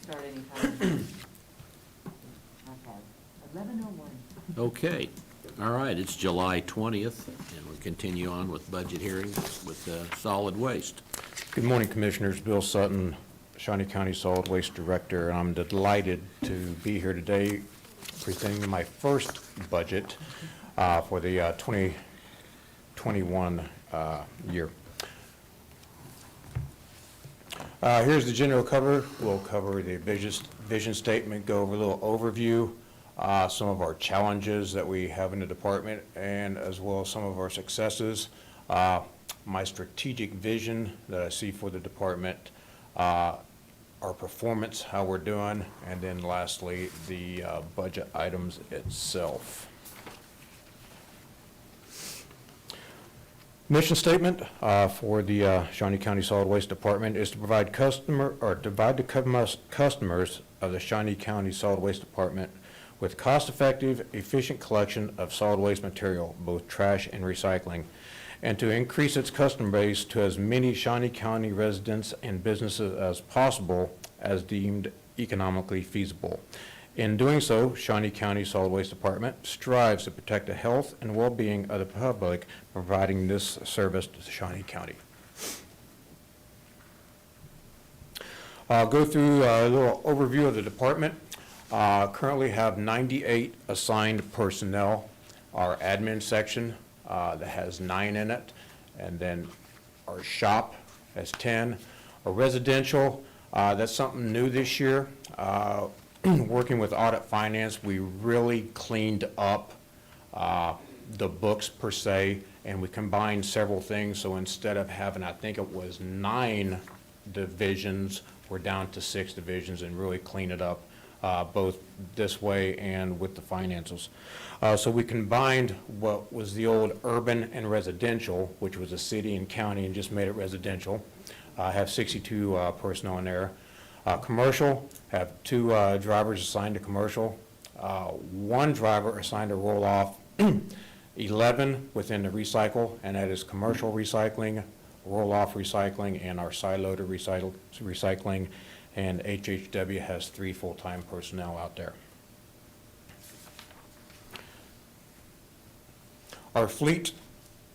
start anytime. Okay, 11:01. Okay, all right, it's July 20th, and we'll continue on with budget hearings with solid waste. Good morning, Commissioners. Bill Sutton, Shawnee County Solid Waste Director. I'm delighted to be here today presenting my first budget for the 2021 year. Here's the general cover. We'll cover the vision statement, go over a little overview, some of our challenges that we have in the department, and as well as some of our successes. My strategic vision that I see for the department, our performance, how we're doing, and then lastly, the budget items itself. Mission statement for the Shawnee County Solid Waste Department is to provide customers of the Shawnee County Solid Waste Department with cost-effective, efficient collection of solid waste material, both trash and recycling, and to increase its customer base to as many Shawnee County residents and businesses as possible as deemed economically feasible. In doing so, Shawnee County Solid Waste Department strives to protect the health and well-being of the public, providing this service to Shawnee County. I'll go through a little overview of the department. Currently have 98 assigned personnel. Our admin section that has 9 in it, and then our shop has 10. Our residential, that's something new this year. Working with audit finance, we really cleaned up the books per se, and we combined several things. So instead of having, I think it was 9 divisions, we're down to 6 divisions and really clean it up both this way and with the financials. So we combined what was the old urban and residential, which was a city and county, and just made it residential. I have 62 personnel in there. Commercial, have 2 drivers assigned to commercial, 1 driver assigned to roll-off, 11 within the recycle, and that is commercial recycling, roll-off recycling, and our side-loader recycling, and HHW has 3 full-time personnel out there. Our fleet,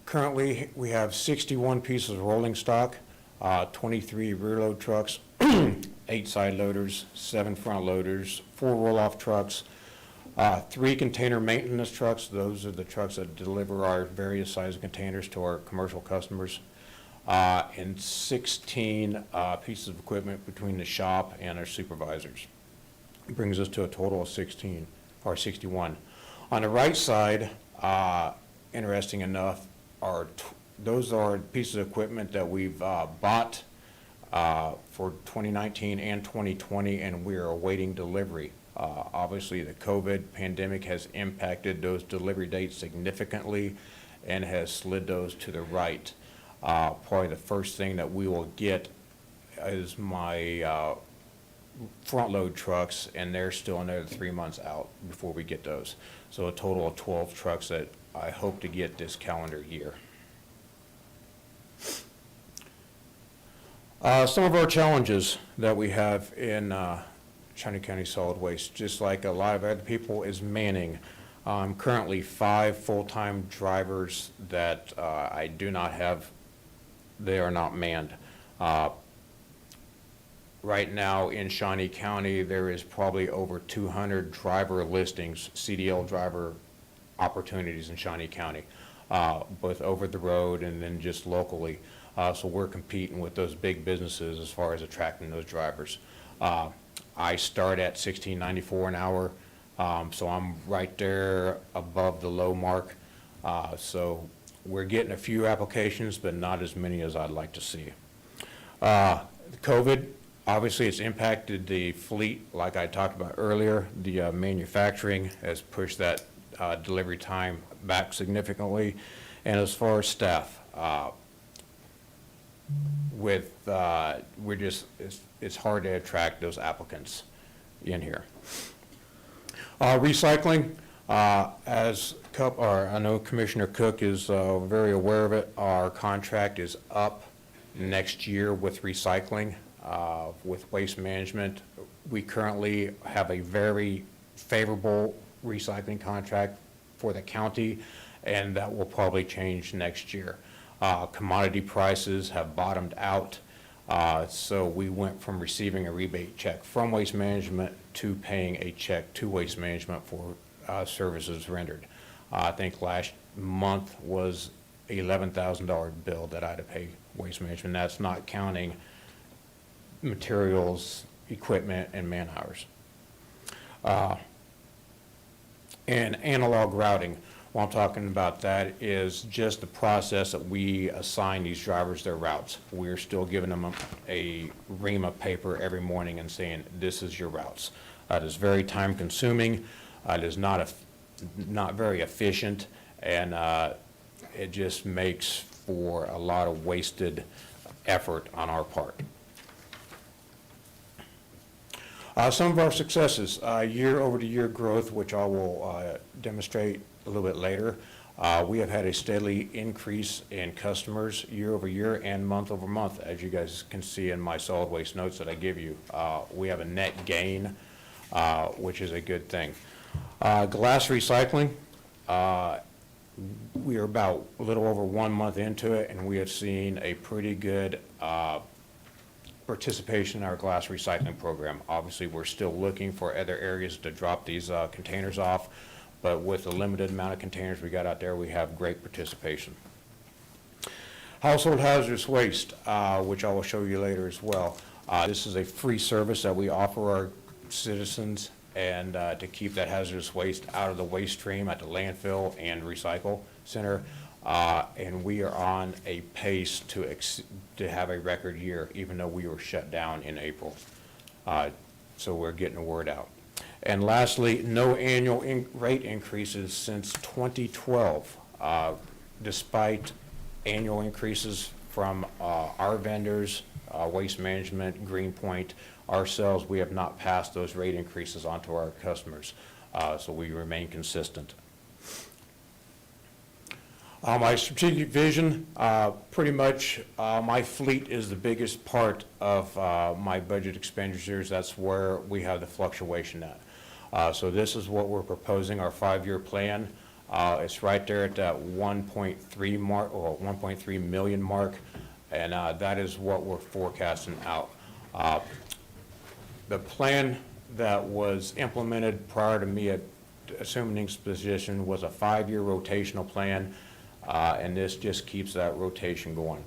currently we have 61 pieces of rolling stock, 23 rear load trucks, 8 side loaders, 7 front loaders, 4 roll-off trucks, 3 container maintenance trucks. Those are the trucks that deliver our various size containers to our commercial customers, and 16 pieces of equipment between the shop and our supervisors. It brings us to a total of 16 or 61. On the right side, interesting enough, those are pieces of equipment that we've bought for 2019 and 2020, and we are awaiting delivery. Obviously, the COVID pandemic has impacted those delivery dates significantly and has slid those to the right. Probably the first thing that we will get is my front load trucks, and they're still another 3 months out before we get those. So a total of 12 trucks that I hope to get this calendar year. Some of our challenges that we have in Shawnee County Solid Waste, just like a lot of other people, is manning. Currently 5 full-time drivers that I do not have. They are not manned. Right now in Shawnee County, there is probably over 200 driver listings, CDL driver opportunities in Shawnee County, both over the road and then just locally. So we're competing with those big businesses as far as attracting those drivers. I start at $16.94 an hour, so I'm right there above the low mark. So we're getting a few applications, but not as many as I'd like to see. COVID, obviously it's impacted the fleet like I talked about earlier. The manufacturing has pushed that delivery time back significantly. And as far as staff, it's hard to attract those applicants in here. Recycling, as I know Commissioner Cook is very aware of it. Our contract is up next year with recycling, with waste management. We currently have a very favorable recycling contract for the county, and that will probably change next year. Commodity prices have bottomed out, so we went from receiving a rebate check from Waste Management to paying a check to Waste Management for services rendered. I think last month was $11,000 bill that I had to pay Waste Management. That's not counting materials, equipment, and man hours. And analog routing, what I'm talking about that is just the process that we assign these drivers their routes. We're still giving them a ream of paper every morning and saying, this is your routes. It is very time consuming. It is not very efficient, and it just makes for a lot of wasted effort on our part. Some of our successes, year-over-year growth, which I will demonstrate a little bit later. We have had a steady increase in customers year-over-year and month-over-month, as you guys can see in my solid waste notes that I give you. We have a net gain, which is a good thing. Glass recycling, we are about a little over 1 month into it, and we have seen a pretty good participation in our glass recycling program. Obviously, we're still looking for other areas to drop these containers off, but with the limited amount of containers we got out there, we have great participation. Household hazardous waste, which I will show you later as well. This is a free service that we offer our citizens, and to keep that hazardous waste out of the waste stream at the landfill and recycle center. And we are on a pace to have a record year, even though we were shut down in April. So we're getting the word out. And lastly, no annual rate increases since 2012, despite annual increases from our vendors, Waste Management, Greenpoint, ourselves. We have not passed those rate increases on to our customers, so we remain consistent. My strategic vision, pretty much my fleet is the biggest part of my budget expenditures. That's where we have the fluctuation at. So this is what we're proposing, our 5-year plan. It's right there at that 1.3 mark, or 1.3 million mark, and that is what we're forecasting out. The plan that was implemented prior to me assuming this position was a 5-year rotational plan. And this just keeps that rotation going.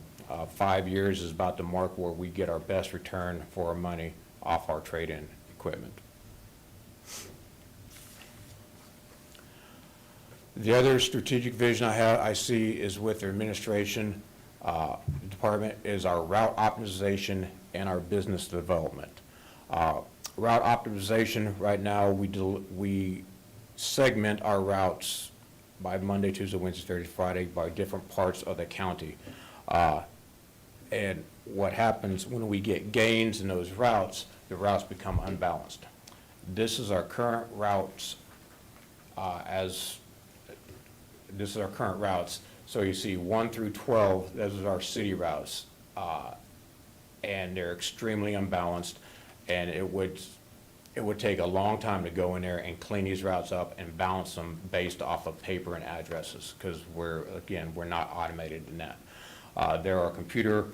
5 years is about the mark where we get our best return for our money off our trade-in equipment. The other strategic vision I see is with the administration department is our route optimization and our business development. Route optimization, right now we segment our routes by Monday, Tuesday, Wednesday, Thursday, Friday, by different parts of the county. And what happens when we get gains in those routes, the routes become unbalanced. This is our current routes this is our current routes. So you see 1 through 12, those are our city routes. And they're extremely unbalanced, and it would take a long time to go in there and clean these routes up and balance them based off of paper and addresses, because we're not automated in that. There are computer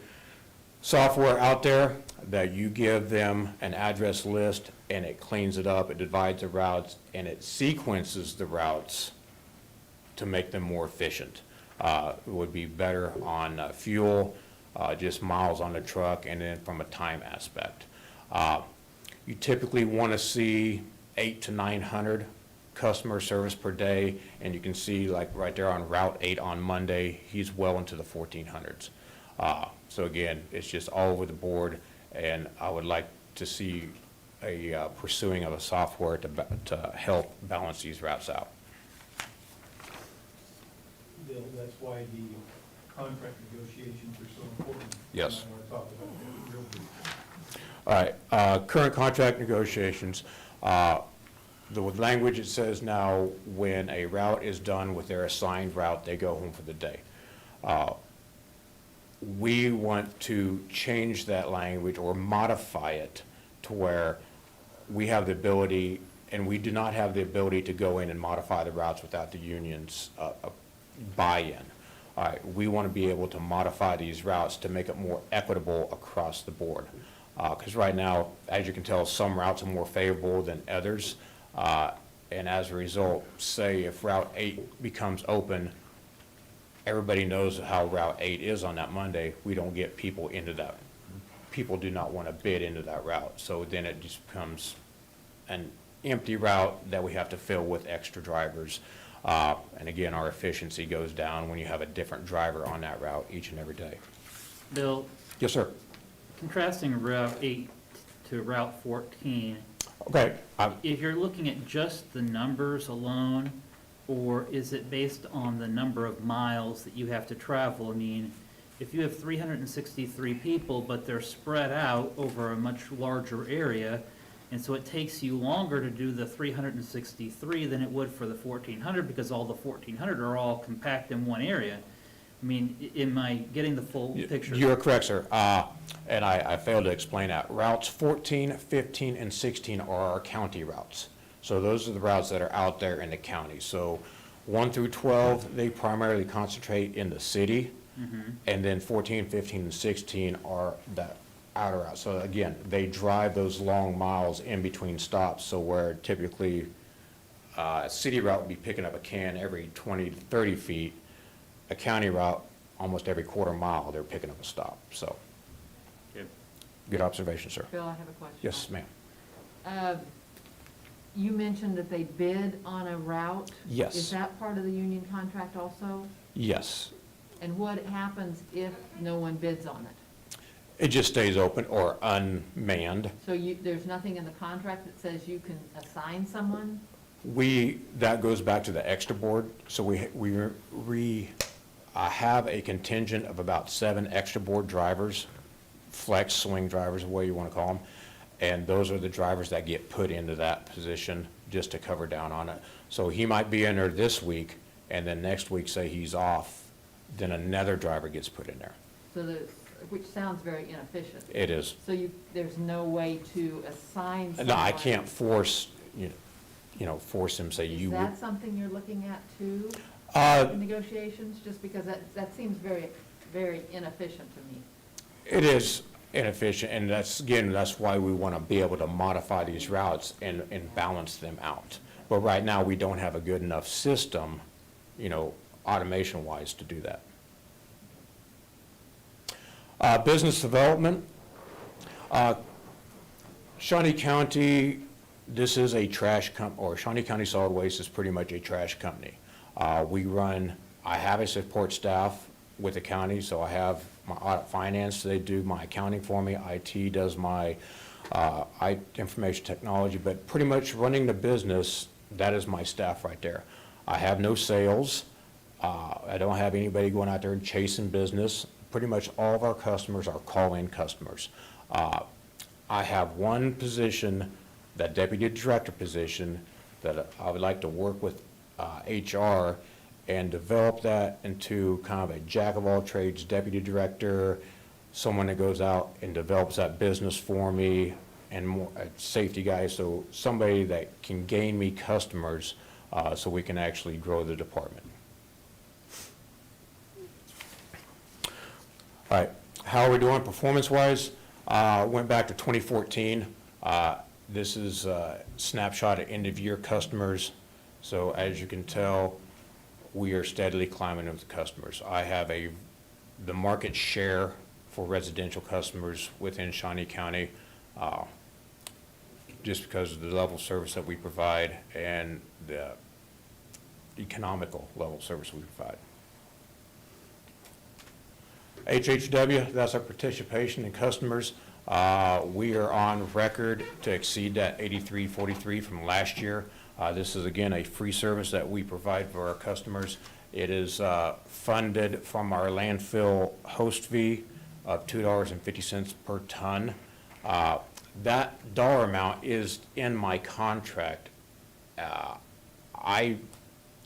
software out there that you give them an address list and it cleans it up, it divides the routes, and it sequences the routes to make them more efficient. It would be better on fuel, just miles on the truck, and then from a time aspect. You typically want to see 800 to 900 customer service per day, and you can see like right there on Route 8 on Monday, he's well into the 1400s. So again, it's just all over the board, and I would like to see a pursuing of a software to help balance these routes out. Bill, that's why the contract negotiations are so important. Yes. I want to talk about that real briefly. All right, current contract negotiations. The language it says now, when a route is done with their assigned route, they go home for the day. We want to change that language or modify it to where we have the ability, and we do not have the ability to go in and modify the routes without the union's buy-in. All right, we want to be able to modify these routes to make it more equitable across the board. Because right now, as you can tell, some routes are more favorable than others. And as a result, say if Route 8 becomes open, everybody knows how Route 8 is on that Monday. We don't get people into that. People do not want to bid into that route. So then it just becomes an empty route that we have to fill with extra drivers. And again, our efficiency goes down when you have a different driver on that route each and every day. Bill, Yes, sir. contrasting Route 8 to Route 14, Okay. if you're looking at just the numbers alone, or is it based on the number of miles that you have to travel? I mean, if you have 363 people, but they're spread out over a much larger area, and so it takes you longer to do the 363 than it would for the 1,400, because all the 1,400 are all compact in one area. I mean, am I getting the full picture? You're correct, sir. And I failed to explain that. Routes 14, 15, and 16 are our county routes. So those are the routes that are out there in the county. So 1 through 12, they primarily concentrate in the city. And then 14, 15, and 16 are the outer routes. So again, they drive those long miles in between stops. So where typically a city route would be picking up a can every 20 to 30 feet, a county route, almost every quarter mile, they're picking up a stop. So, Okay. good observation, sir. Bill, I have a question. Yes, ma'am. You mentioned that they bid on a route. Yes. Is that part of the union contract also? Yes. And what happens if no one bids on it? It just stays open or unmanned. So there's nothing in the contract that says you can assign someone? That goes back to the extra board. So we have a contingent of about 7 extra board drivers, flex swing drivers, the way you want to call them. And those are the drivers that get put into that position just to cover down on it. So he might be in there this week, and then next week, say he's off, then another driver gets put in there. So which sounds very inefficient. It is. So there's no way to assign someone? No, I can't force, force him, say Is you would. that something you're looking at too, Uh, in negotiations? Just because that seems very, very inefficient to me. It is inefficient, and that's why we want to be able to modify these routes and balance them out. But right now, we don't have a good enough system, automation-wise to do that. Business development. Shawnee County, this is a trash or Shawnee County Solid Waste is pretty much a trash company. I have a support staff with the county, so I have my audit finance, they do my accounting for me, IT does my information technology, but pretty much running the business, that is my staff right there. I have no sales. I don't have anybody going out there and chasing business. Pretty much all of our customers are call-in customers. I have one position, that deputy director position, that I would like to work with HR and develop that into kind of a jack-of-all-trades deputy director, someone that goes out and develops that business for me, and more a safety guy, so somebody that can gain me customers so we can actually grow the department. All right, how are we doing performance-wise? Went back to 2014. This is a snapshot of end-of-year customers. So as you can tell, we are steadily climbing with the customers. I have the market share for residential customers within Shawnee County, just because of the level of service that we provide and the economical level of service we provide. HHW, that's our participation in customers. We are on record to exceed that 8343 from last year. This is, again, a free service that we provide for our customers. It is funded from our landfill host fee of $2.50 per ton. That dollar amount is in my contract.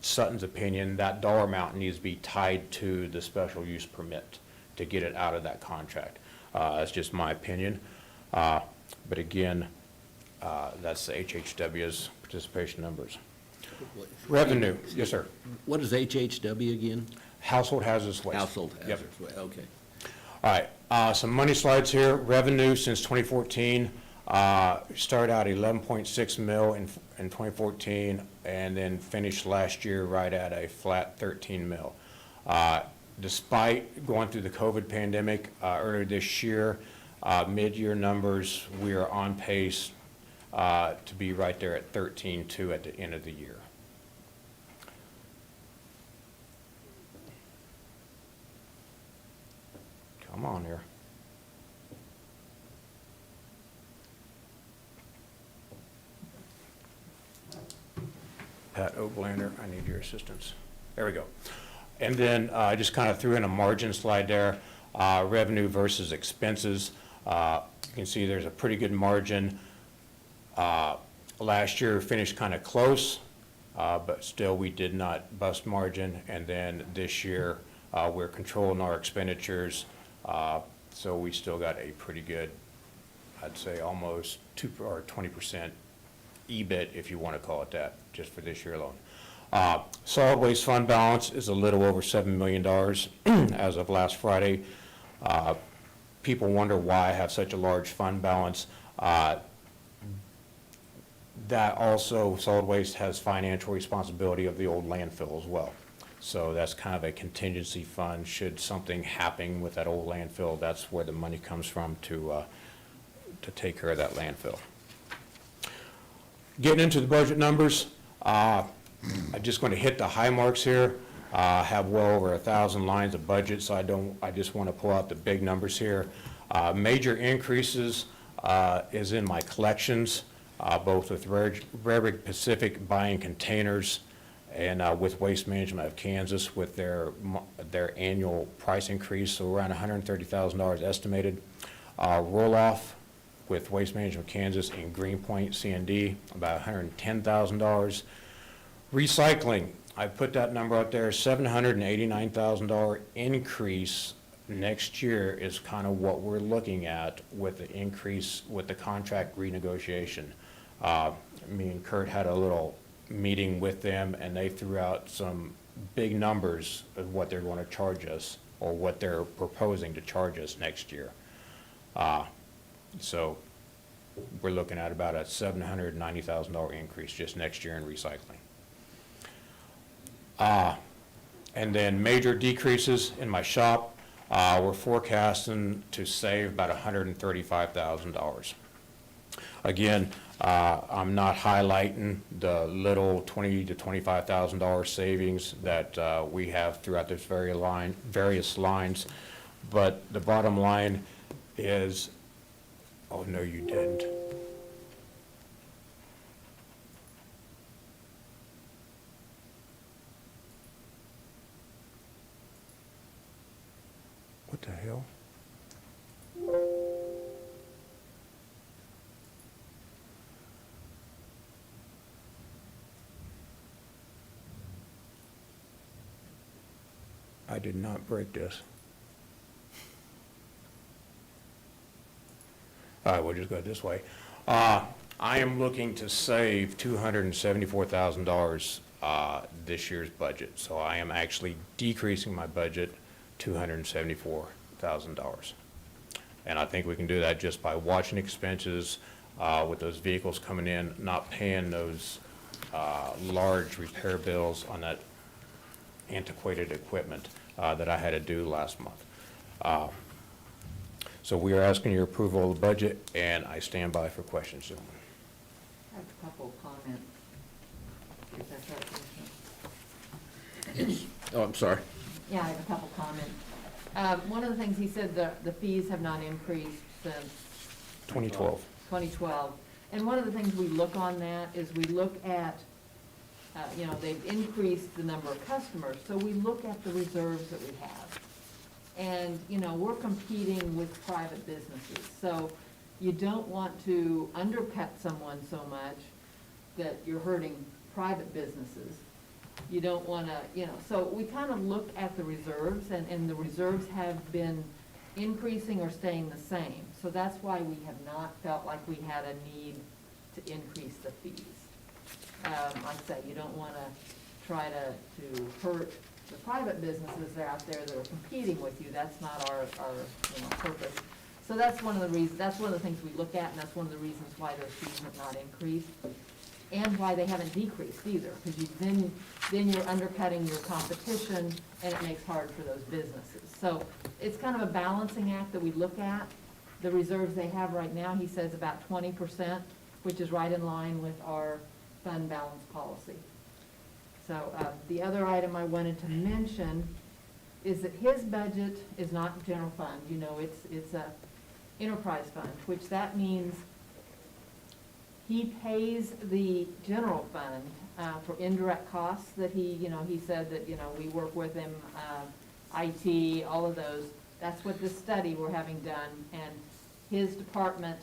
Sutton's opinion, that dollar amount needs to be tied to the special use permit to get it out of that contract. That's just my opinion. But again, That's the HHW's participation numbers. Revenue, yes, sir. What is HHW again? Household hazardous waste. Household Yep. hazardous waste, okay. All right, some money slides here. Revenue since 2014, started out 11.6 mil in 2014, and then finished last year right at a flat 13 mil. Despite going through the COVID pandemic earlier this year, mid-year numbers, we are on pace to be right there at 13.2 at the end of the year. Come on here. Pat Oglander, I need your assistance. There we go. And then I just kind of threw in a margin slide there, revenue versus expenses. You can see there's a pretty good margin. Last year finished kind of close, but still we did not bust margin. And then this year we're controlling our expenditures, so we still got a pretty good, I'd say almost 20% EBIT, if you want to call it that, just for this year alone. Solid waste fund balance is a little over $7 million as of last Friday. People wonder why I have such a large fund balance. That also, solid waste has financial responsibility of the old landfill as well. So that's kind of a contingency fund. Should something happen with that old landfill, that's where the money comes from to take care of that landfill. Getting into the budget numbers, I'm just going to hit the high marks here. I have well over 1,000 lines of budget, so I just want to pull out the big numbers here. Major increases is in my collections, both with Rarick Pacific buying containers and with Waste Management of Kansas with their annual price increase, so around $130,000 estimated. Roll-off with Waste Management of Kansas and Greenpoint C&D, about $110,000. Recycling, I put that number out there, $789,000 increase next year is kind of what we're looking at with the increase with the contract renegotiation. Me and Kurt had a little meeting with them, and they threw out some big numbers of what they're going to charge us, or what they're proposing to charge us next year. So we're looking at about a $790,000 increase just next year in recycling. And then major decreases in my shop, we're forecasting to save about $135,000. Again, I'm not highlighting the little $20,000 to $25,000 savings that we have throughout this various lines, but the bottom line is, oh no, you didn't. What the hell? I did not break this. All right, we'll just go this way. I am looking to save $274,000 this year's budget. So I am actually decreasing my budget $274,000. And I think we can do that just by watching expenses with those vehicles coming in, not paying those large repair bills on that antiquated equipment that I had to do last month. So we are asking your approval of the budget, and I stand by for questions, gentlemen. I have a couple of comments. Is that okay? Oh, I'm sorry. Yeah, I have a couple comments. One of the things he said, the fees have not increased since 2012. 2012. And one of the things we look on that is we look at, they've increased the number of customers, so we look at the reserves that we have. And, we're competing with private businesses, so you don't want to undercut someone so much that you're hurting private businesses. You don't want to, so we kind of look at the reserves, and the reserves have been increasing or staying the same. So that's why we have not felt like we had a need to increase the fees. Like I say, you don't wanna try to hurt the private businesses that are out there that are competing with you. That's not our purpose. So that's one of the reasons, that's one of the things we look at, and that's one of the reasons why their fees have not increased, and why they haven't decreased either, because then you're undercutting your competition, and it makes hard for those businesses. So it's kind of a balancing act that we look at. The reserves they have right now, he says about 20%, which is right in line with our fund balance policy. So the other item I wanted to mention is that his budget is not general fund. You know, it's a enterprise fund, which that means he pays the general fund for indirect costs that he said that, we work with him, IT, all of those. That's what this study we're having done, and his department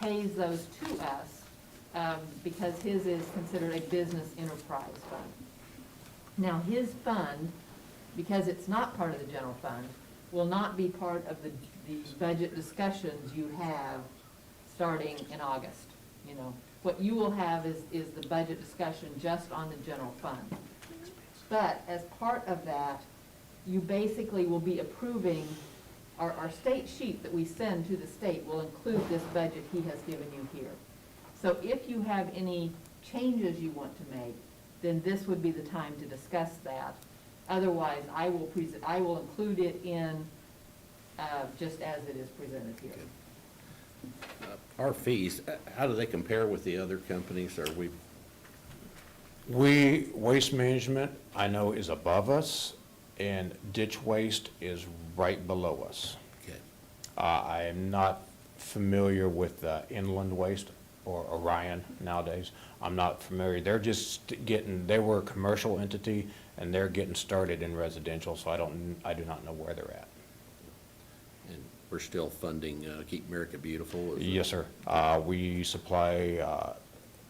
pays those to us because his is considered a business enterprise fund. Now, his fund, because it's not part of the general fund, will not be part of the budget discussions you have starting in August. What you will have is the budget discussion just on the general fund. But as part of that, you basically will be approving, our state sheet that we send to the state will include this budget he has given you here. So if you have any changes you want to make, then this would be the time to discuss that. Otherwise, I will include it in just as it is presented here. Our fees, how do they compare with the other companies? Are we, Waste Management, I know, is above us, and ditch waste is right below us. okay, I am not familiar with inland waste or Orion nowadays. I'm not familiar. They're just they were a commercial entity, and they're getting started in residential, so I do not know where they're at. and we're still funding Keep America Beautiful? is it? Yes, sir.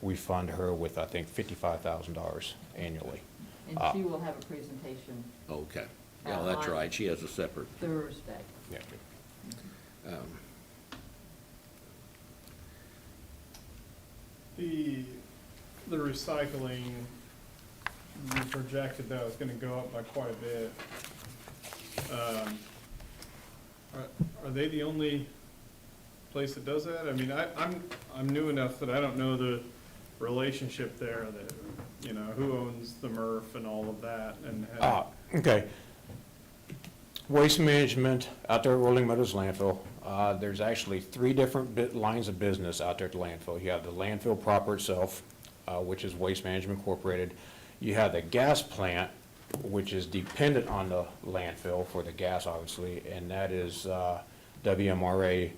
We fund her with, I think, $55,000 annually. And she will have a presentation Okay, yeah, that's on right, she has a separate, Thursday. Yeah. The recycling, you projected that was gonna go up by quite a bit. Are they the only place that does that? I mean, I'm new enough that I don't know the relationship there, that, who owns the MRF and all of that, and Okay. Waste Management out there at Rolling Meadows Landfill, there's actually 3 different lines of business out there at the landfill. You have the landfill proper itself, which is Waste Management Incorporated. You have the gas plant, which is dependent on the landfill for the gas, obviously, and that is WMRA,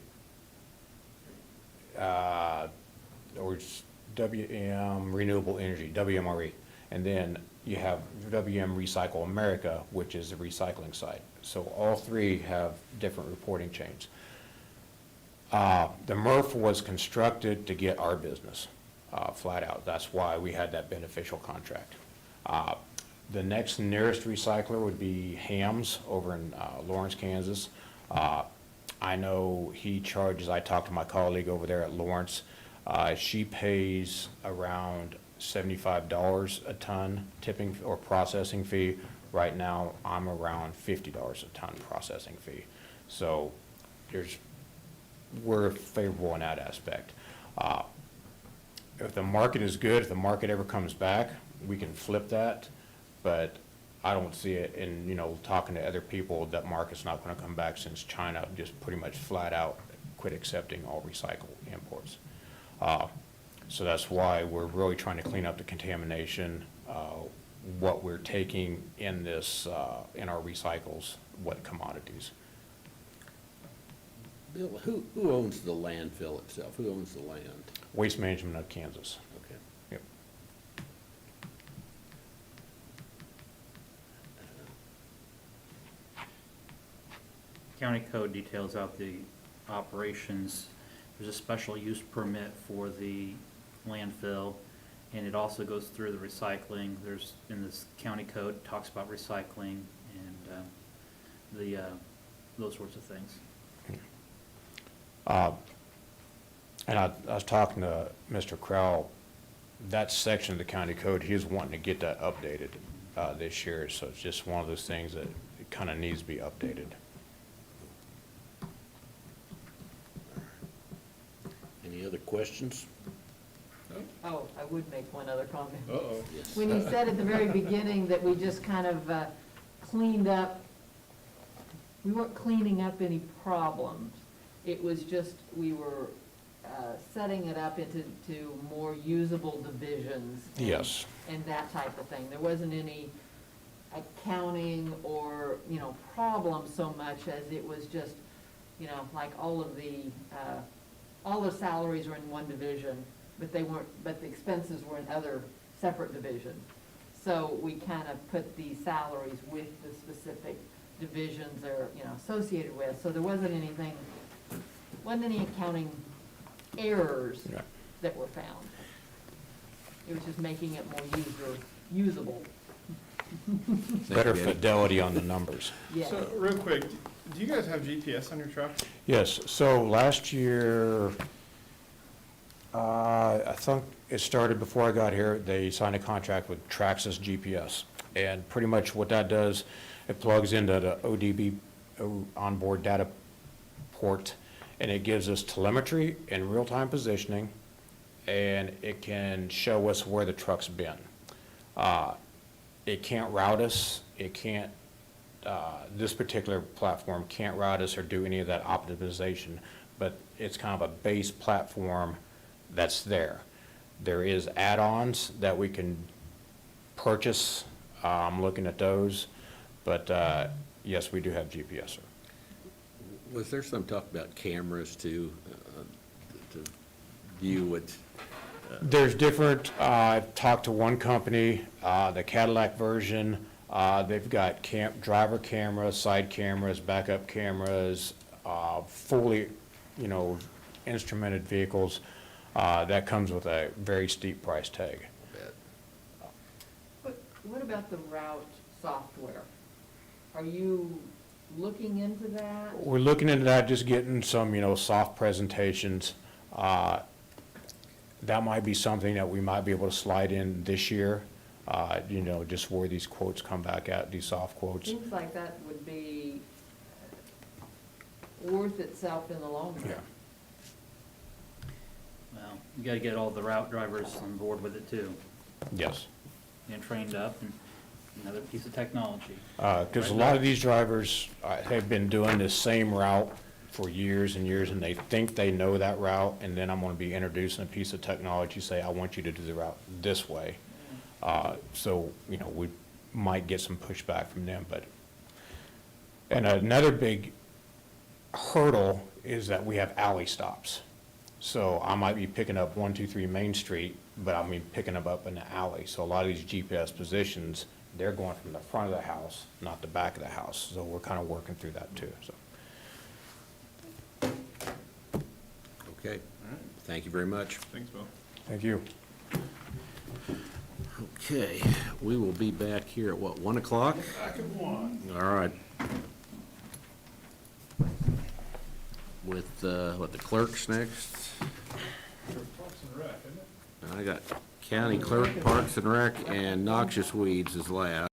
or it's WM Renewable Energy, WMRE. And then you have WM Recycle America, which is the recycling side. So all 3 have different reporting chains. The MRF was constructed to get our business, flat out. That's why we had that beneficial contract. The next nearest recycler would be Hams over in Lawrence, Kansas. I know he charges, I talked to my colleague over there at Lawrence, she pays around $75 a ton tipping or processing fee. Right now, I'm around $50 a ton processing fee. So we're favorable in that aspect. If the market is good, if the market ever comes back, we can flip that, but I don't see it in, talking to other people, that market's not gonna come back since China just pretty much flat out quit accepting all recycled imports. So that's why we're really trying to clean up the contamination, what we're taking in this, in our recycles, what commodities. Bill, who owns the landfill itself? Who owns the land? Waste Management of Kansas. Okay. Yep. County code details out the operations. There's a special use permit for the landfill, and it also goes through the recycling. There's, in this county code, talks about recycling and those sorts of things. And I was talking to Mr. Crowell, that section of the county code, he's wanting to get that updated this year, so it's just one of those things that it kind of needs to be updated. Any other questions? Oh, I would make one other comment. Uh-oh. Yes. When you said at the very beginning that we just kind of cleaned up, we weren't cleaning up any problems. It was just, we were setting it up into more usable divisions. Yes. And that type of thing. There wasn't any accounting or, problem so much as it was just, like all the salaries were in one division, but the expenses were in other separate divisions. So we kind of put the salaries with the specific divisions they're, associated with. So there wasn't any accounting errors Right. that were found. It was just making it more usable. Better Thank you. fidelity on the numbers. Yes. So, real quick, do you guys have GPS on your truck? Yes, so last year, I think it started before I got here, they signed a contract with Traxxas GPS. And pretty much what that does, it plugs into the ODB, onboard data port, and it gives us telemetry and real-time positioning, and it can show us where the truck's been. It can't route us, it can't, this particular platform can't route us or do any of that optimization, but it's kind of a base platform that's there. There is add-ons that we can purchase, I'm looking at those, but yes, we do have GPS, sir. Was there some talk about cameras too, to view what? There's different, I've talked to one company, the Cadillac version, they've got driver cameras, side cameras, backup cameras, fully, instrumented vehicles. That comes with a very steep price tag. What about the route software? Are you looking into that? We're looking into that, just getting some, soft presentations. That might be something that we might be able to slide in this year, just where these quotes come back at, these soft quotes. Seems like that would be worth itself in the long run. Yeah. Well, you gotta get all the route drivers on board with it too, Yes. and trained up, and another piece of technology. Because a lot of these drivers have been doing this same route for years and years, and they think they know that route, and then I'm going to be introducing a piece of technology, say, I want you to do the route this way. So, we might get some pushback from them, but. And another big hurdle is that we have alley stops. So I might be picking up 123 Main Street, but I mean picking them up in the alley. So a lot of these GPS positions, they're going from the front of the house, not the back of the house. So we're kind of working through that too, so. Okay, thank you very much. Thanks, Bill. Thank you. Okay, we will be back here at what, 1 o'clock? Back at 1. All right. With, the clerks next? Parks and Rec, isn't it? I got County Clerk, Parks and Rec, and Noxious Weeds is last.